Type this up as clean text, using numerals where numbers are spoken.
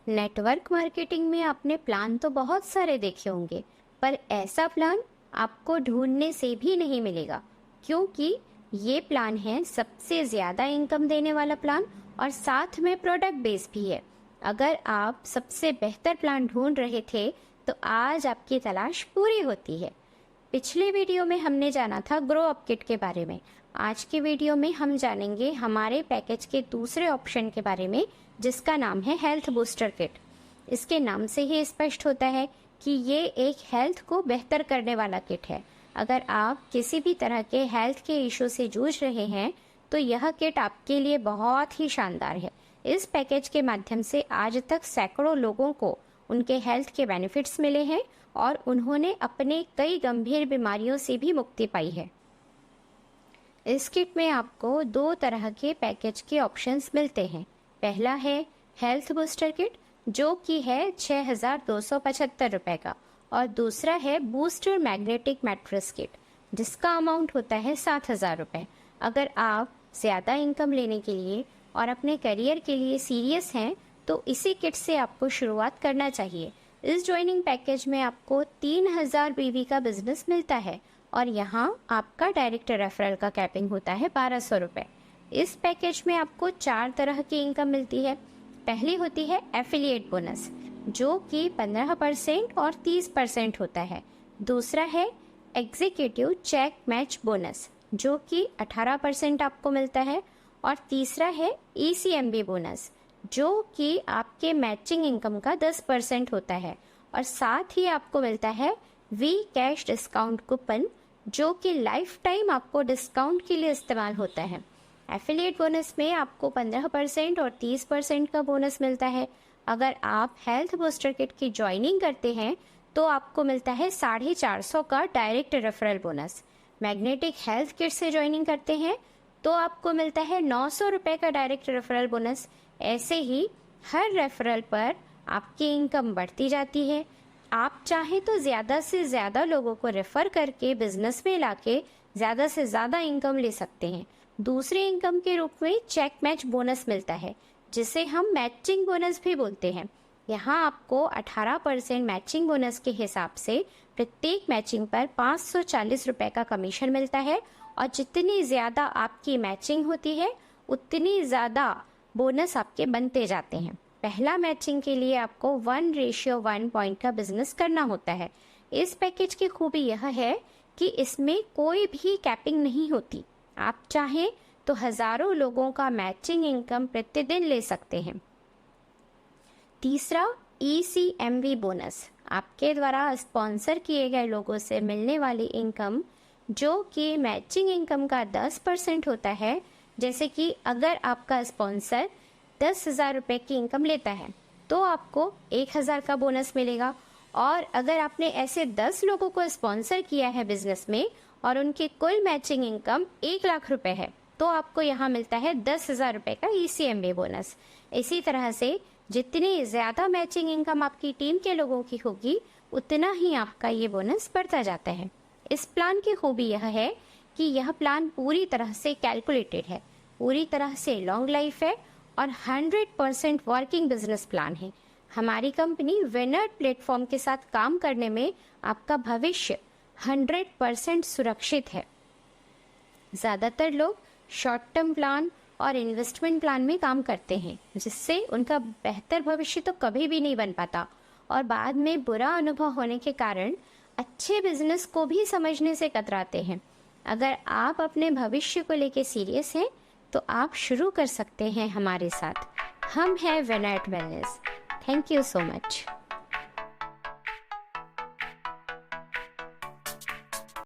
Network marketing में आपने plan तो बहुत सारे देखे होंगे, पर ऐसा प्लान आपको ढूंढने से भी नहीं मिलेगा, क्योंकि ये प्लान है सबसे ज़्यादा इनकम देने वाला प्लान और साथ में प्रोडक्ट बेस भी है। अगर आप सबसे बेहतर प्लान ढूंढ रहे थे तो आज आपकी तलाश पूरी होती है। पिछले वीडियो में हमने जाना था ग्रो अप किट के बारे में। आज के वीडियो में हम जानेंगे हमारे पैकेज के दूसरे ऑप्शन के बारे में, जिसका नाम है हेल्थ बूस्टर किट। इसके नाम से ही स्पष्ट होता है कि ये एक हेल्थ को बेहतर करने वाला किट है। अगर आप किसी भी तरह के हेल्थ के इशू से जूझ रहे हैं तो यह किट आपके लिए बहुत ही शानदार है। इस पैकेज के माध्यम से आज तक सैकड़ों लोगों को उनके हेल्थ के बेनिफिट्स मिले हैं और उन्होंने अपने कई गंभीर बीमारियों से भी मुक्ति पाई है। इस किट में आपको दो तरह के पैकेज के ऑप्शंस मिलते हैं। पहला है हेल्थ बूस्टर किट, जो कि है 6,275 रुपये का, और दूसरा है बूस्टर मैग्नेटिक मैट्रेस किट, जिसका अमाउंट होता है 7,000 रुपये। अगर आप ज़्यादा इनकम लेने के लिए और अपने करियर के लिए सीरियस हैं तो इसी किट से आपको शुरुआत करना चाहिए। इस ज्वाइनिंग पैकेज में आपको 3,000 बीवी का बिजनेस मिलता है और यहाँ आपका डायरेक्ट रेफरल का कैपिंग होता है 1,200 रुपये। इस पैकेज में आपको 4 तरह की इनकम मिलती है। पहली होती है एफिलिएट बोनस, जो कि 15% और 30% होता है। दूसरा है एग्जीक्यूटिव चेक मैच बोनस, जो कि 18% आपको मिलता है। और तीसरा है ECMB बोनस, जो कि आपके मैचिंग इनकम का 10% होता है। और साथ ही आपको मिलता है वी कैश डिस्काउंट कूपन, जो कि लाइफ टाइम आपको डिस्काउंट के लिए इस्तेमाल होता है। एफिलिएट बोनस में आपको 15% और 30% का बोनस मिलता है। अगर आप हेल्थ बूस्टर किट की ज्वाइनिंग करते हैं तो आपको मिलता है 450 का direct referral bonus. Magnetic health kit से ज्वाइनिंग करते हैं तो आपको मिलता है 900 रुपये का डायरेक्ट रेफरल बोनस। ऐसे ही हर रेफरल पर आपकी इनकम बढ़ती जाती है। आप चाहें तो ज़्यादा से ज़्यादा लोगों को रेफ़र करके बिजनेस में लाके ज़्यादा से ज़्यादा इनकम ले सकते हैं। दूसरी इनकम के रूप में चेक मैच बोनस मिलता है, जिसे हम मैचिंग बोनस भी बोलते हैं। यहाँ आपको 18% मैचिंग बोनस के हिसाब से प्रत्येक मैचिंग पर 540 रुपये का कमीशन मिलता है और जितनी ज़्यादा आपकी मैचिंग होती है उतनी ज़्यादा बोनस आपके बनते जाते हैं। पहला मैचिंग के लिए आपको 1:1 पॉइंट का बिजनेस करना होता है। इस पैकेज की खूबी यह है कि इसमें कोई भी कैपिंग नहीं होती। आप चाहें तो हजारों लोगों का मैचिंग इनकम प्रतिदिन ले सकते हैं। तीसरा ECMB बोनस, आपके द्वारा स्पॉन्सर किए गए लोगों से मिलने वाली इनकम, जो कि मैचिंग इनकम का 10% होता है। जैसे कि अगर आपका स्पॉन्सर 10,000 रुपये की इनकम लेता है तो आपको 1,000 का बोनस मिलेगा। और अगर आपने ऐसे 10 लोगों को स्पॉन्सर किया है बिजनेस में और उनकी कुल मैचिंग इनकम 1,00,000 रुपये है तो आपको यहाँ मिलता है 10,000 रुपये का ECMB बोनस। इसी तरह से जितनी ज़्यादा मैचिंग इनकम आपकी टीम के लोगों की होगी उतना ही आपका ये बोनस बढ़ता जाता है। इस प्लान की खूबी यह है कि यह प्लान पूरी तरह से कैलकुलेटेड है, पूरी तरह से लॉन्ग लाइफ है और 100% वर्किंग बिजनेस प्लान है। हमारी कंपनी विनर प्लेटफॉर्म के साथ काम करने में आपका भविष्य 100% सुरक्षित है। ज़्यादातर लोग शॉर्ट टर्म प्लान और इन्वेस्टमेंट प्लान में काम करते हैं, जिससे उनका बेहतर भविष्य तो कभी भी नहीं बन पाता और बाद में बुरा अनुभव होने के कारण अच्छे बिजनेस को भी समझने से कतराते हैं। अगर आप अपने भविष्य को लेके सीरियस हैं तो आप शुरू कर सकते हैं हमारे साथ। हम हैं winner wellness. Thank you so much.